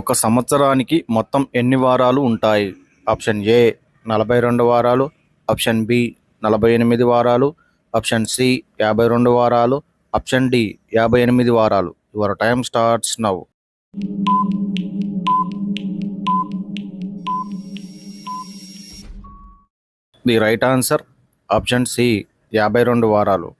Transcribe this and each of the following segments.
ఒక సంవత్సరానికి మొత్తం ఎన్ని వారాలు ఉంటాయి? ఆప్షన్ ఏ 42 వారాలు, ఆప్షన్ బి 48 వారాలు, ఆప్షన్ సి 52 వారాలు, ఆప్షన్ డి 58 వారాలు. Your time starts now. The right answer option C 52 వారాలు.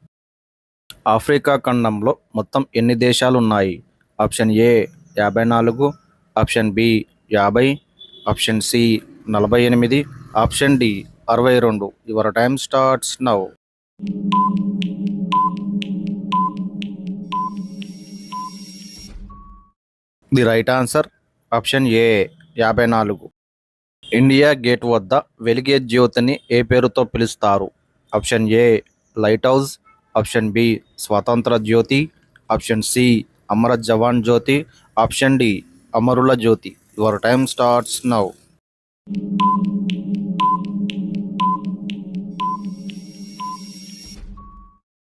ఆఫ్రికా ఖండంలో మొత్తం ఎన్ని దేశాలు ఉన్నాయి? Option A 54, option B 50, option C 48, option D 62. Your time starts now. The right answer option A 54. India Gate వద్ద వెలిగే జ్యోతిని ఏ పేరుతో పిలుస్తారు? Option A lighthouse, option B Swatantra Jyoti, option C అమర జవాన్ జ్యోతి, ఆప్షన్ డి అమరుల జ్యోతి. Your time starts now.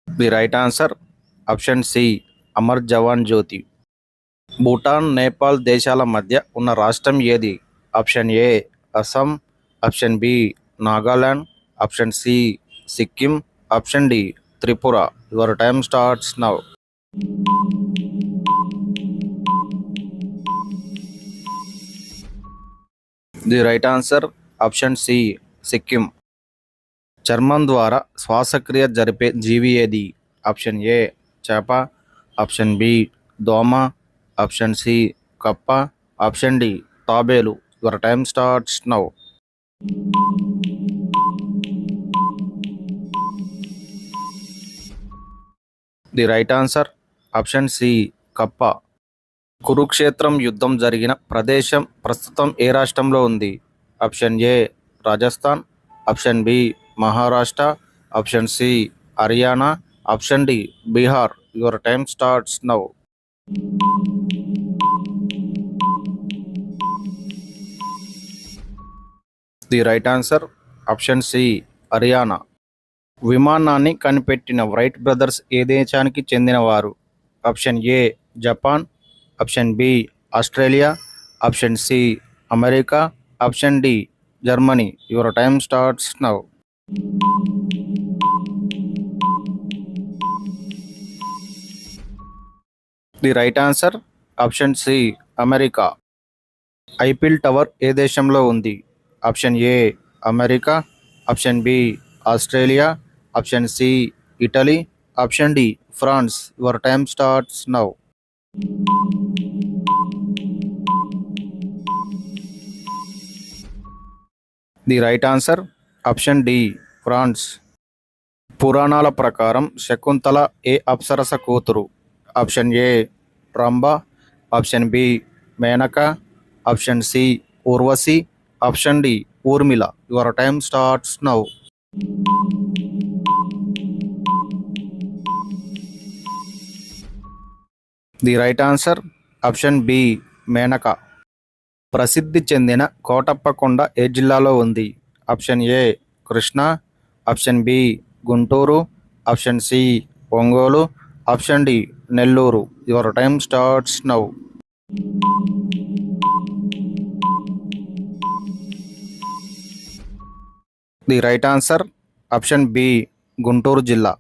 The right answer option C Amar Jawan Jyoti. Bhutan, Nepal దేశాల మధ్య ఉన్న రాష్ట్రం ఏది? Option A Assam, option B Nagaland, option C Sikkim, option D Tripura. Your time starts now. The right answer option C Sikkim. చర్మం ద్వారా శ్వాసక్రియ జరిపే జీవి ఏది? ఆప్షన్ ఏ చేప, ఆప్షన్ బి దోమ, ఆప్షన్ సి కప్ప, ఆప్షన్ డి తాబేలు. Your time starts now. The right answer option C కప్ప. కురుక్షేత్రం యుద్ధం జరిగిన ప్రదేశం ప్రస్తుతం ఏ రాష్ట్రంలో ఉంది? Option A Rajasthan, option B Maharashtra, option C Haryana, option D Bihar. Your time starts now. The right answer option C Haryana. విమానాన్ని కనిపెట్టిన రైట్ బ్రదర్స్ ఏ దేశానికి చెందినవారు? Option A Japan, option B Australia, option C America, option D Germany. Your time starts now. The right answer option C America. Eiffel tower ఏ దేశంలో ఉంది? Option A America, option B Australia, option C Italy, option D France. Your time starts now. The right answer option D France. పురాణాల ప్రకారం శకుంతల ఏ అప్సరస కూతురు? Option A Rambha, option B Menaka, option C Urvashi, option D Urmila. Your time starts now. The right answer option B Menaka. ప్రసిద్ధి చెందిన కోటప్ప కొండ ఏ జిల్లాలో ఉంది? Option A Krishna, option B Guntur, option C Ongole, option D Nellore. Your time starts now. The right answer option B Guntur జిల్లా.